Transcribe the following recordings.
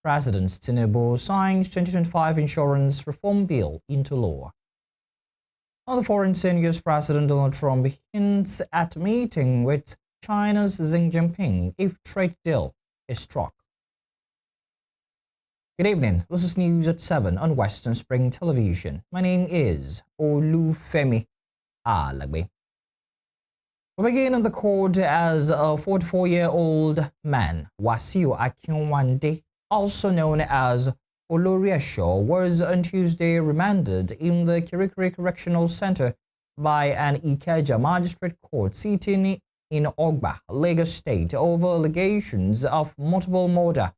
President Tinubu signed 2025 insurance reform bill into law. On the foreign scene, US President Donald Trump hints at meeting with China's Xi Jinping if trade deal is struck. Good evening, this is News at 7 on Western Spring Television. My name is Olufemi Alagbe. We begin in the court as a 44-year-old man, Wasiu Akinwande, also known as Oloriesho, was on Tuesday remanded in the Kirikiri Correctional Center by an Ikeja magistrate court sitting in Ogba, Lagos State, over allegations of multiple murder.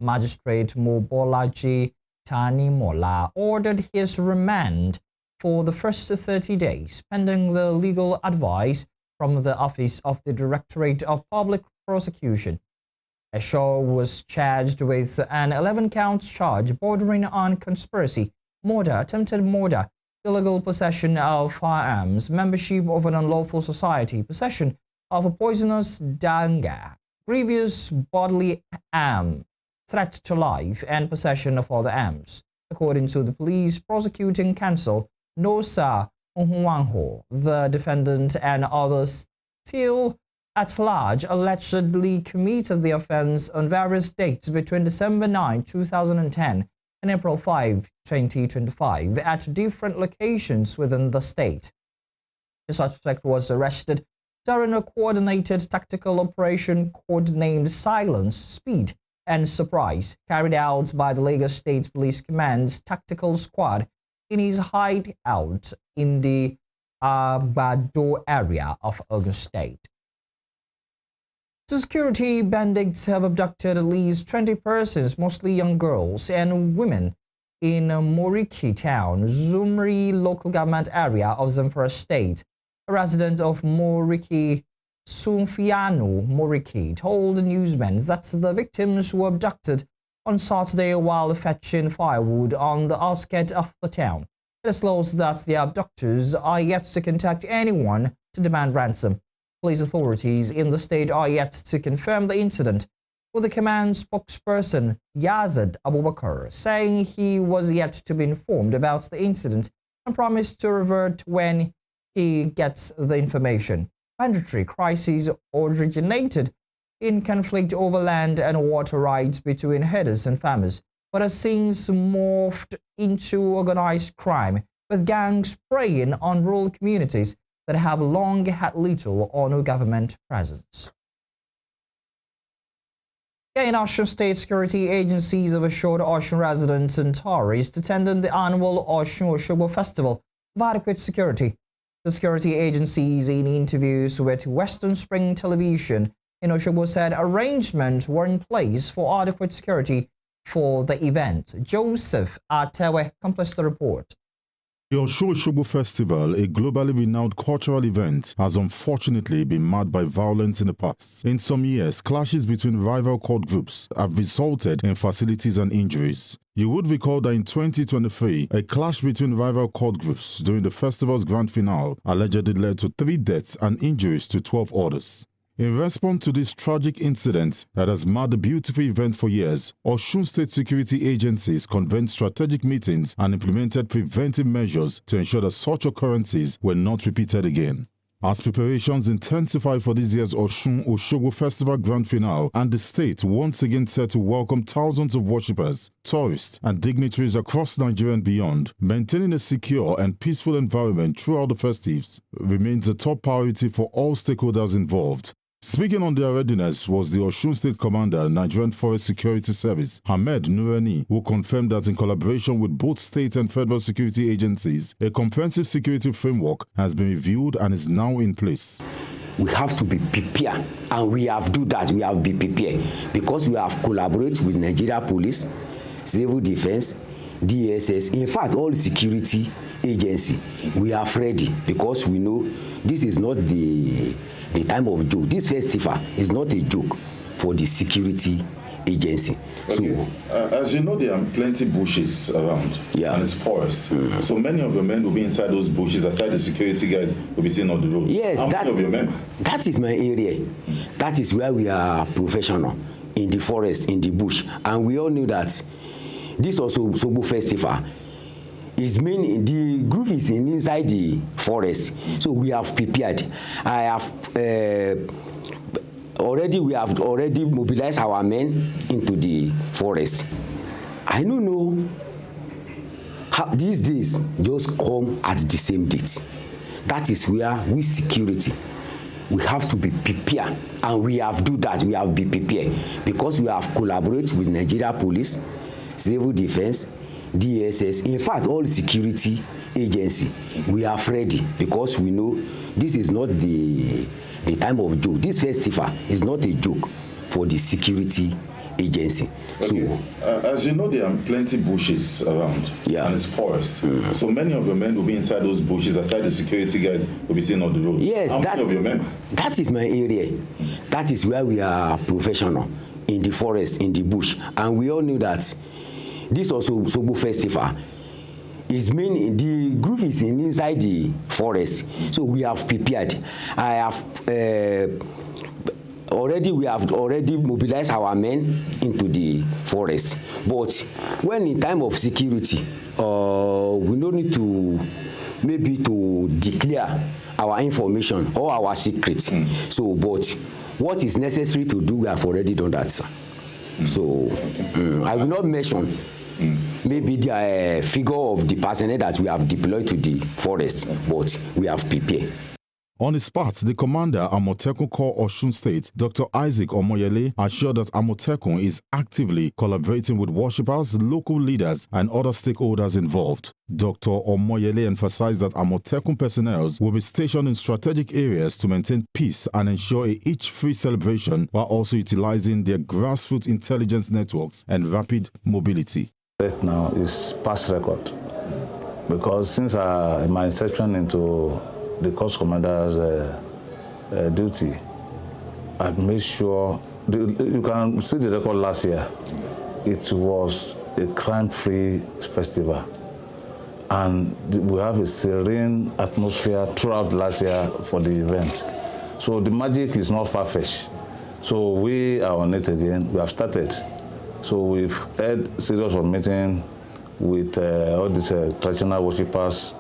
Magistrate Mobolaji Tanimola ordered his remand for the first 30 days, pending the legal advice from the Office of the Directorate of Public Prosecution. Esho was charged with an 11-count charge bordering on conspiracy, murder, attempted murder, illegal possession of firearms, membership of an unlawful society, possession of a poisonous danger, grievous bodily harm, threat to life, and possession of other arms. According to the police prosecuting counsel, Nosa Onhuanho, the defendant and others still at large allegedly committed the offense on various dates between December 9, 2010 and April 5, 2025 at different locations within the state. The suspect was arrested during a coordinated tactical operation codenamed Silence, Speed, and Surprise, carried out by the Lagos State Police Command's Tactical Squad in his hideout in the Agbado area of Ogun State. Security bandits have abducted at least 20 persons, mostly young girls and women, in Moriki town, Zumri local government area of Zamfara State. A resident of Moriki, Sunfianu Moriki, told newsmen that the victims were abducted on Saturday while fetching firewood on the outskirts of the town. It disclosed that the abductors are yet to contact anyone to demand ransom. Police authorities in the state are yet to confirm the incident, with the command spokesperson Yazid Abubakar saying he was yet to be informed about the incident and promised to revert when he gets the information. Mandatory crises originated in conflict over land and water rights between herders and farmers, but has since morphed into organized crime, with gangs preying on rural communities that have long had little or no government presence. In Osun State, security agencies have assured Osun residents and tourists attending the annual Osun Osogbo Festival of adequate security. The security agencies, in interviews with Western Spring Television in Osogbo, said arrangements were in place for adequate security for the event. Joseph Atewe completes the report. The Osun Osogbo Festival, a globally renowned cultural event, has unfortunately been marred by violence in the past. In some years, clashes between rival cult groups have resulted in fatalities and injuries. You would recall that in 2023, a clash between rival cult groups during the festival's grand finale allegedly led to 3 deaths and injuries to 12 others. In response to this tragic incident that has marred the beautiful event for years, Osun State security agencies convened strategic meetings and implemented preventive measures to ensure that such occurrences were not repeated again. As preparations intensify for this year's Osun Osogbo Festival Grand Finale, and the state once again set to welcome thousands of worshippers, tourists, and dignitaries across Nigeria and beyond, maintaining a secure and peaceful environment throughout the festives remains a top priority for all stakeholders involved. Speaking on their readiness was the Osun State Commander, Nigerian Forest Security Service, Ahmed Nureni, who confirmed that in collaboration with both state and federal security agencies, a comprehensive security framework has been reviewed and is now in place. We have to be prepared, and we have do that. We have been prepared because we have collaborated with Nigeria Police, Civil Defense, DSS, in fact, all security agency. We are ready because we know this is not the time of joke. This festival is not a joke for the security agency. Okay. So, as you know, there are plenty bushes around, and it's forest. So many of your men will be inside those bushes, aside the security guys will be seen on the road. Yes, how many of your men? That is my area. That is where we are professional in the forest, in the bush, and we all knew that this also Osogbo festival is main. The group is inside the forest, so we have prepared. I have we have already mobilized our men into the forest. I don't know how these days just come at the same date. That is where we security, we have to be prepared, and we have do that. We have been prepared because we have collaborated with Nigeria Police, Civil Defense, DSS. In fact, all security agency, we are ready because we know this is not the time of joke. This festival is not a joke for the security agency. Okay. So, as you know, there are plenty bushes around, and it's forest. So many of your men will be inside those bushes, aside the security guys will be seen on the road. Yes, how many of your men? That is my area. That is where we are professional, in the forest, in the bush, and we all knew that this also Osogbo festival is main. The group is inside the forest, so we have prepared. I have we have already mobilized our men into the forest. But when in time of security, we don't need to maybe to declare our information or our secrets. So, but what is necessary to do, we have already done that, sir. So, I will not mention maybe the figure of the personnel that we have deployed to the forest, but we have prepared. On his part, the commander, Amotekun Corps Osun State, Dr. Isaac Omoyele, assured that Amotekun is actively collaborating with worshippers, local leaders, and other stakeholders involved. Dr. Omoyele emphasized that Amotekun personnel will be stationed in strategic areas to maintain peace and ensure a itch-free celebration, while also utilizing their grassroots intelligence networks and rapid mobility. Right now is past record, because since my inception into the Corps Commander's duty, I've made sure, you can see the record last year, it was a crime-free festival. And we have a serene atmosphere throughout last year for the event. So the magic is not far-fetched. So we are on it again, we have started. So we've had a series of meetings with all these traditional worshippers,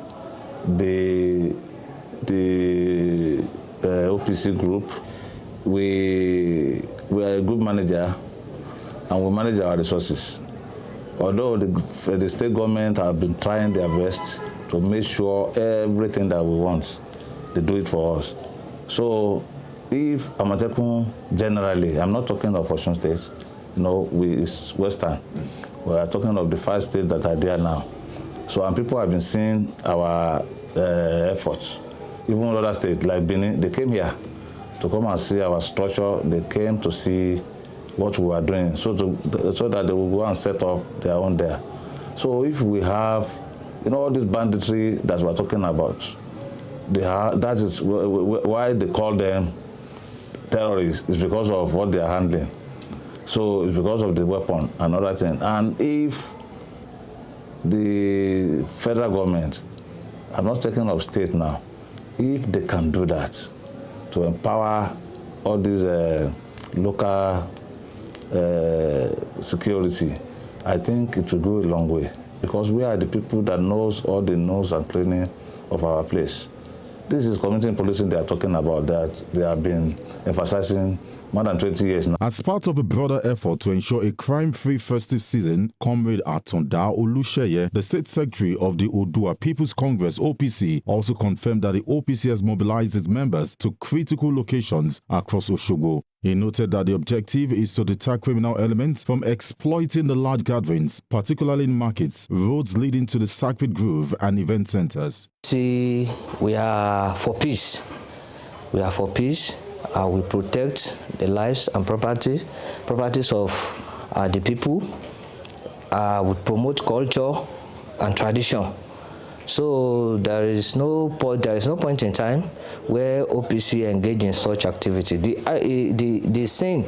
the OPC group. We are a group manager, and we manage our resources. Although the state government have been trying their best to make sure everything that we want, they do it for us. So if Amotekun generally, I'm not talking of Osun State, it's Western. We are talking of the 5 states that are there now. So, and people have been seeing our efforts. Even other states like Benin, they came here to come and see our structure. They came to see what we are doing, so that they will go and set up their own there. So if we have, all this banditry that we're talking about, that is why they call them terrorists. It's because of what they are handling. So it's because of the weapon and other things. And if the federal government, I'm not talking of state now, if they can do that to empower all these local security, I think it will go a long way, because we are the people that knows all the nose and cleaning of our place. This is community policing they are talking about, that they have been emphasizing more than 20 years now. As part of a broader effort to ensure a crime-free festive season, Comrade Atonda Olusheye, the State Secretary of the Odua People's Congress, OPC, also confirmed that the OPC has mobilized its members to critical locations across Osogbo. He noted that the objective is to deter criminal elements from exploiting the large gatherings, particularly in markets, roads leading to the Sacred Grove, and event centers. See, we are for peace. We are for peace. We protect the lives and properties of the people. We promote culture and tradition. So there is no point in time where OPC engage in such activity. The scene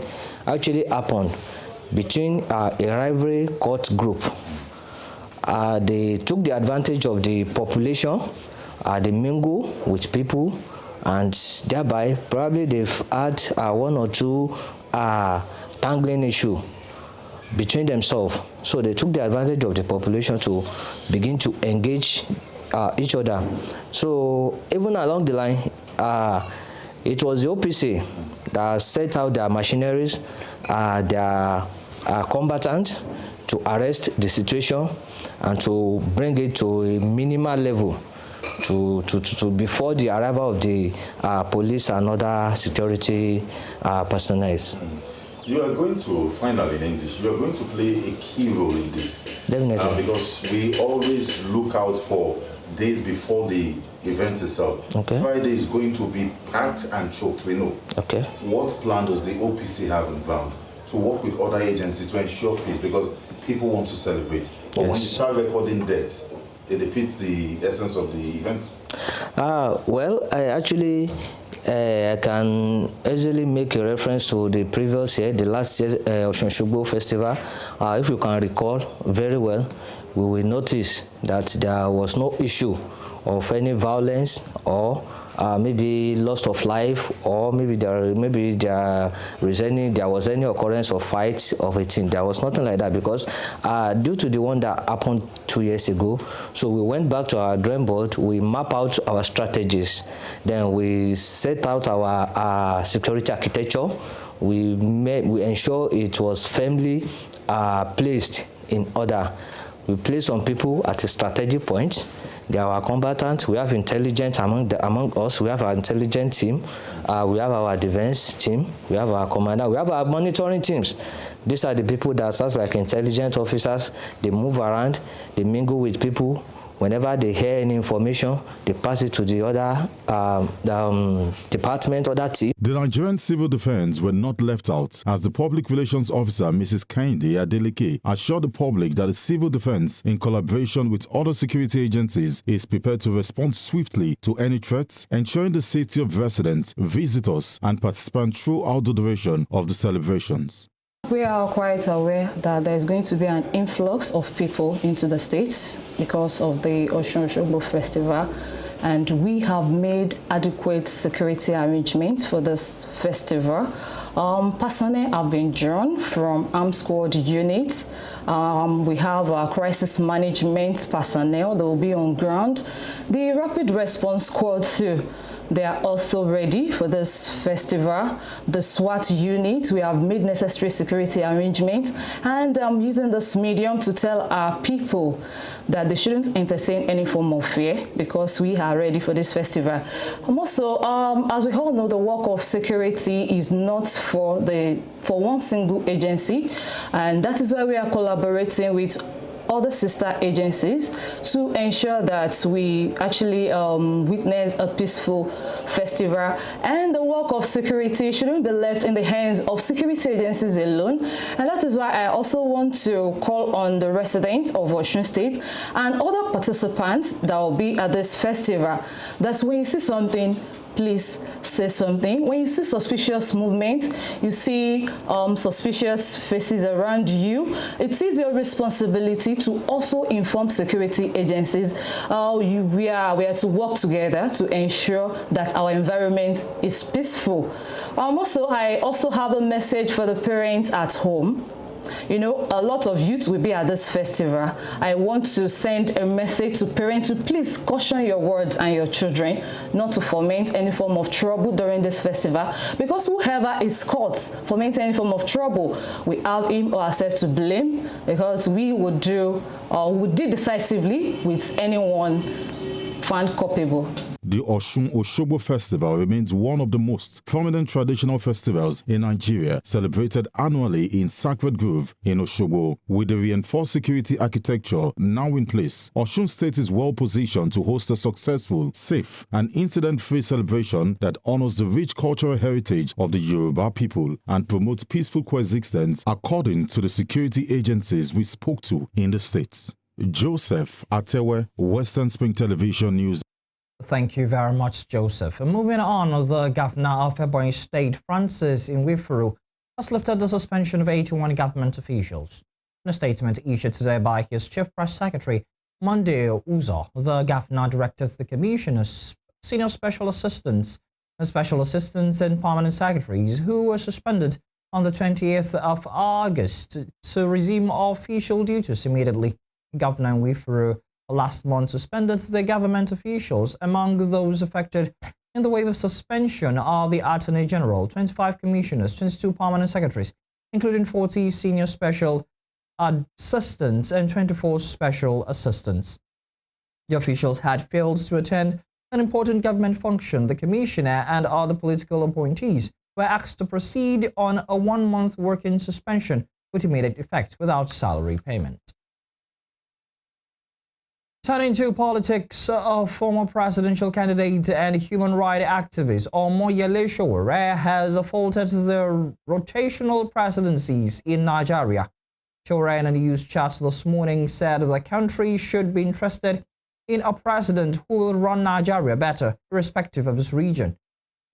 actually happened between a rivalry court group. They took the advantage of the population. They mingle with people, and thereby probably they've had 1 or 2 tangling issue between themselves. So they took the advantage of the population to begin to engage each other. So even along the line, it was the OPC that set out their machineries, their combatants, to arrest the situation and to bring it to a minimal level to before the arrival of the police and other security personnel. You are going to, finally in English, you are going to play a key role in this. Definitely. Because we always look out for days before the event itself. Okay. Friday is going to be packed and choked, we know. Okay. What plan does the OPC have in ground to work with other agencies to ensure peace? Because people want to celebrate. But when you start recording deaths, it defeats the essence of the event. Well, I can easily make a reference to the previous year, the last year's Osun Osogbo Festival. If you can recall very well, we will notice that there was no issue of any violence or maybe loss of life, or maybe there was any occurrence of fights of a thing. There was nothing like that, because due to the one that happened 2 years ago, so we went back to our drawing board, we map out our strategies, then we set out our security architecture, we ensure it was firmly placed in order. We place some people at a strategic point. They are our combatants. We have intelligence among us. We have our intelligence team. We have our defense team. We have our commander. We have our monitoring teams. These are the people that serve like intelligence officers. They move around. They mingle with people. Whenever they hear any information, they pass it to the other department, other team. The Nigerian Civil Defense were not left out, as the Public Relations Officer, Mrs. Kehinde Adeleke, assured the public that the Civil Defense, in collaboration with other security agencies, is prepared to respond swiftly to any threats, ensuring the safety of residents, visitors, and participants throughout the duration of the celebrations. We are quite aware that there is going to be an influx of people into the states because of the Osun Osogbo Festival, and we have made adequate security arrangements for this festival. Personnel have been drawn from armed squad units. We have our crisis management personnel that will be on ground. The rapid response squad too. They are also ready for this festival. The SWAT unit, we have made necessary security arrangements, and I'm using this medium to tell our people that they shouldn't entertain any form of fear, because we are ready for this festival. Also, as we all know, the work of security is not for one single agency, and that is why we are collaborating with other sister agencies to ensure that we actually witness a peaceful festival. And the work of security shouldn't be left in the hands of security agencies alone, and that is why I also want to call on the residents of Osun State and other participants that will be at this festival, that when you see something, please say something. When you see suspicious movement, you see suspicious faces around you, it is your responsibility to also inform security agencies. We are to work together to ensure that our environment is peaceful. I also have a message for the parents at home. You know, a lot of youth will be at this festival. I want to send a message to parents to please caution your words and your children not to foment any form of trouble during this festival, because whoever is caught fomenting any form of trouble, we have him or ourselves to blame, because we did decisively with anyone found culpable. The Osun Osogbo Festival remains one of the most prominent traditional festivals in Nigeria, celebrated annually in Sacred Grove in Osogbo. With the reinforced security architecture now in place, Osun State is well positioned to host a successful, safe, and incident-free celebration that honors the rich cultural heritage of the Yoruba people and promotes peaceful coexistence, according to the security agencies we spoke to in the states. Joseph Atewe, Western Spring Television News. Thank you very much, Joseph. And moving on, the governor of Ebonyi State, Francis Nwiferu, has lifted the suspension of 81 government officials. In a statement issued today by his chief press secretary, Monday Uzo, the governor directed the commissioners, senior special assistants, and permanent secretaries who were suspended on the 20th of August to resume official duties immediately. Governor Wike last month suspended the government officials. Among those affected in the wave of suspension are the Attorney General, 25 commissioners, 22 permanent secretaries, including 40 senior special assistants and 24 special assistants. The officials had failed to attend an important government function. The commissioner and other political appointees were asked to proceed on a 1-month working suspension with immediate effect without salary payment. Turning to politics, a former presidential candidate and human rights activist Omoyele Sowore has faulted the rotational presidencies in Nigeria. Sowore in a news chat this morning said the country should be interested in a president who will run Nigeria better, irrespective of his region.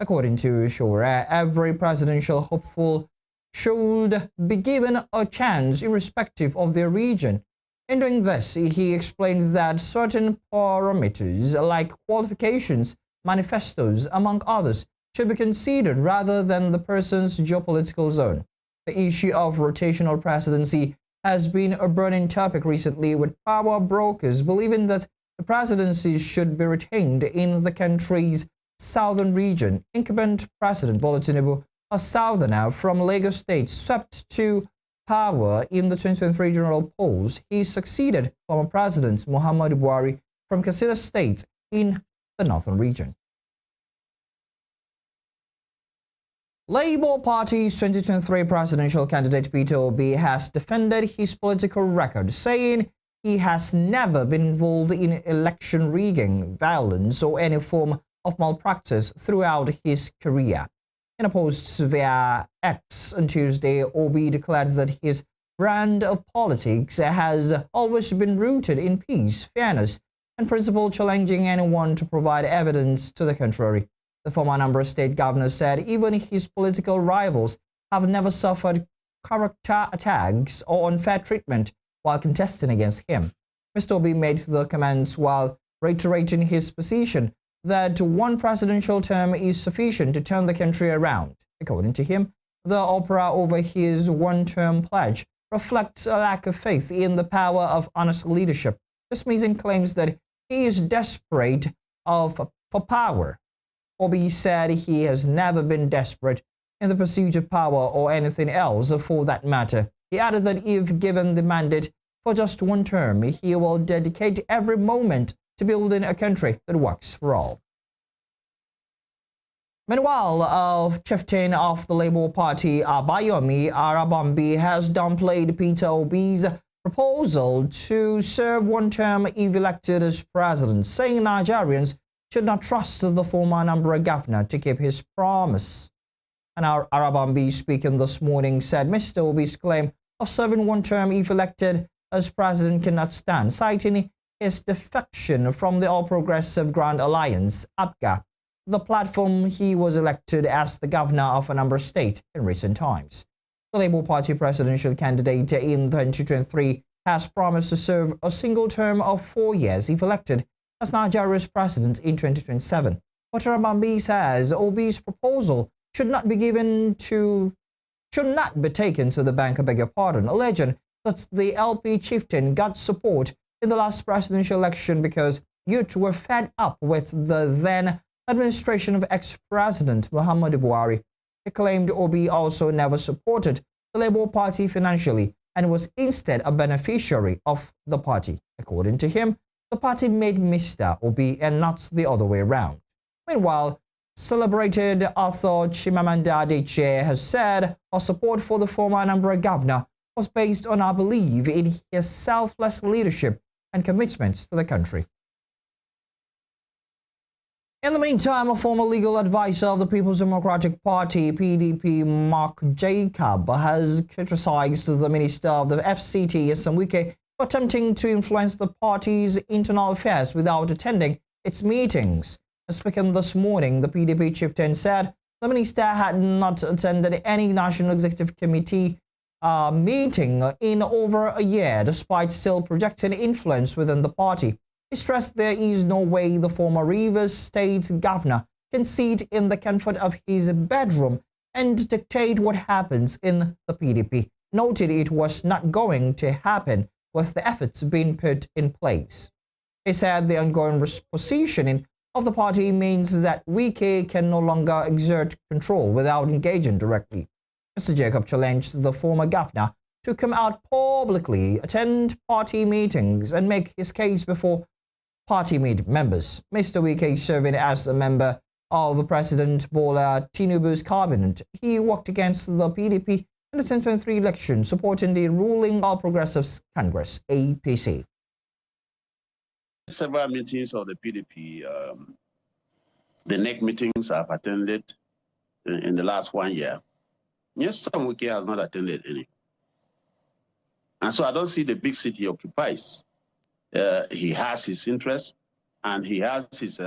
According to Sowore, every presidential hopeful should be given a chance irrespective of their region. In doing this, he explains that certain parameters like qualifications, manifestos, among others, should be considered rather than the person's geopolitical zone. The issue of rotational presidency has been a burning topic recently, with power brokers believing that the presidency should be retained in the country's southern region. Incumbent President Bola Tinubu, a southerner from Lagos State, swept to power in the 2023 general polls. He succeeded former President Muhammadu Buhari from Katsina State in the northern region. Labour Party's 2023 presidential candidate Peter Obi has defended his political record, saying he has never been involved in election rigging, violence, or any form of malpractice throughout his career. In a post via X on Tuesday, Obi declared that his brand of politics has always been rooted in peace, fairness, and principle, challenging anyone to provide evidence to the contrary. The former Anambra State governor said even his political rivals have never suffered character attacks or unfair treatment while contesting against him. Mr. Obi made the comments while reiterating his position that one presidential term is sufficient to turn the country around. According to him, the opera over his one-term pledge reflects a lack of faith in the power of honest leadership, dismissing claims that he is desperate for power. Obi said he has never been desperate in the pursuit of power or anything else for that matter. He added that if given the mandate for just one term, he will dedicate every moment to building a country that works for all. Meanwhile, a chieftain of the Labour Party, Abayomi Arabambi, has downplayed Peter Obi's proposal to serve one term if elected as president, saying Nigerians should not trust the former Anambra governor to keep his promise. And Arabambi, speaking this morning, said Mr. Obi's claim of serving one term if elected as president cannot stand, citing his defection from the All Progressive Grand Alliance, APGA, the platform he was elected as the governor of Anambra State in recent times. The Labour Party presidential candidate in 2023 has promised to serve a single term of 4 years if elected as Nigeria's president in 2027. But Arabambi says Obi's proposal should not be taken to the bank, alleging that the LP chieftain got support in the last presidential election because youth were fed up with the then administration of ex-president Muhammadu Buhari. He claimed Obi also never supported the Labour Party financially and was instead a beneficiary of the party. According to him, the party made Mr. Obi and not the other way around. Meanwhile, celebrated author Chimamanda Adichie has said her support for the former Anambra governor was based on her belief in his selfless leadership and commitments to the country. In the meantime, a former legal advisor of the People's Democratic Party, PDP, Mark Jacob, has criticized the Minister of the FCT, Nyesom Wike, for attempting to influence the party's internal affairs without attending its meetings. Speaking this morning, the PDP chieftain said the minister had not attended any National Executive Committee meeting in over a year, despite still projecting influence within the party. He stressed there is no way the former Rivers State governor can sit in the comfort of his bedroom and dictate what happens in the PDP, noted it was not going to happen with the efforts being put in place. He said the ongoing positioning of the party means that Wike can no longer exert control without engaging directly. Mr. Jacob challenged the former governor to come out publicly, attend party meetings, and make his case before party members. Mr. Wike, serving as a member of President Bola Tinubu's cabinet, he worked against the PDP in the 2023 election, supporting the ruling All Progressives Congress, APC. Several meetings of the PDP, the NEC meetings I've attended in the last 1 year. Nyesom Wike has not attended any. And so I don't see the big city he occupies. He has his interests, and he has his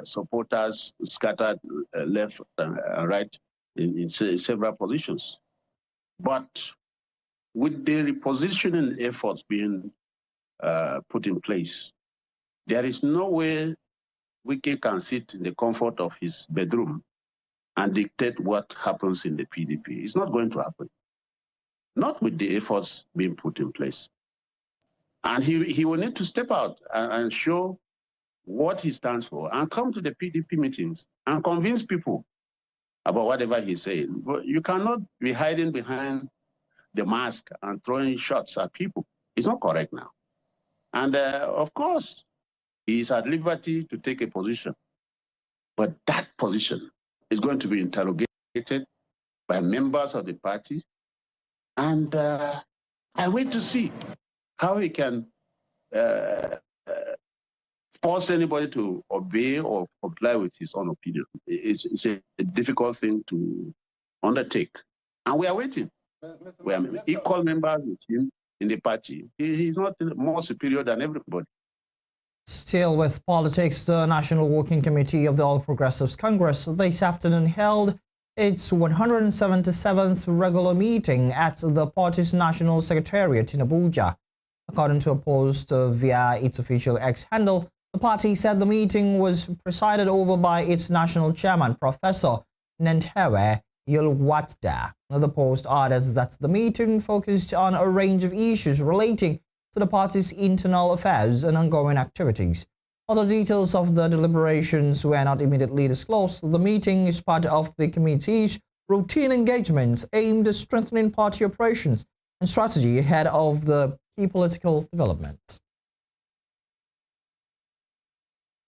supporters scattered left and right in several positions. But with the repositioning efforts being put in place, there is no way Wike can sit in the comfort of his bedroom and dictate what happens in the PDP. It's not going to happen. Not with the efforts being put in place. And he will need to step out and show what he stands for and come to the PDP meetings and convince people about whatever he's saying. But you cannot be hiding behind the mask and throwing shots at people. It's not correct now. And of course, he is at liberty to take a position. But that position is going to be interrogated by members of the party. And I wait to see how he can force anybody to obey or comply with his own opinion. It's a difficult thing to undertake. And we are waiting. We are equal members with him in the party. He's not more superior than everybody. Still with politics, the National Working Committee of the All Progressives Congress this afternoon held its 177th regular meeting at the party's National Secretariat in Abuja. According to a post via its official X handle, the party said the meeting was presided over by its national chairman, Professor Nentewe Yilwatda. The post added that the meeting focused on a range of issues relating to the party's internal affairs and ongoing activities. Although details of the deliberations were not immediately disclosed, the meeting is part of the committee's routine engagements aimed at strengthening party operations and strategy ahead of the key political developments.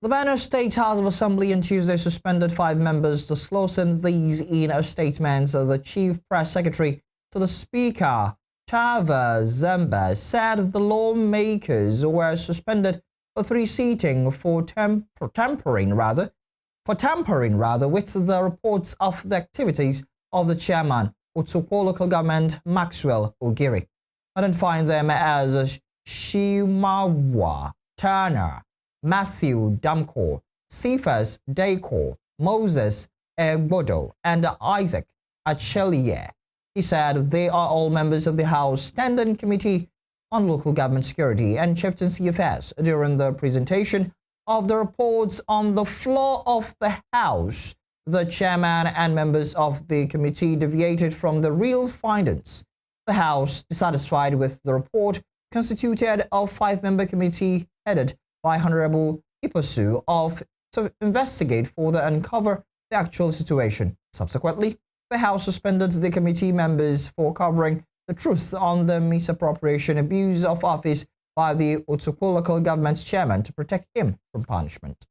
The Benue State House of Assembly on Tuesday suspended 5 members, disclosing these in a statement. The Chief Press Secretary to the Speaker, Tava Zemba, said the lawmakers were suspended for 3 sitting for tampering with the reports of the activities of the chairman, Otukpo Local Government Maxwell Ogiri, identifying them as Shimawa Turner, Matthew Damko, Cephas Dayko, Moses Egbodo, and Isaac Achelier. He said they are all members of the House Standing Committee on Local Government Security and Chieftaincy Affairs. During the presentation of the reports on the floor of the House, the chairman and members of the committee deviated from the real findings. The House, dissatisfied with the report, constituted a 5-member committee headed by Honorable Iposu to investigate further and uncover the actual situation. Subsequently, the House suspended the committee members for covering the truth on the misappropriation abuse of office by the Otukpo Local Government's chairman to protect him from punishment.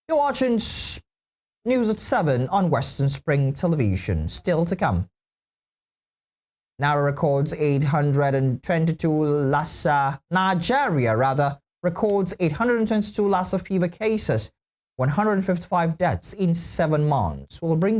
You're watching News at 7 on Western Spring Television. Still to come. Nigeria records 822 Lassa fever cases, 155 deaths in 7 months. We'll bring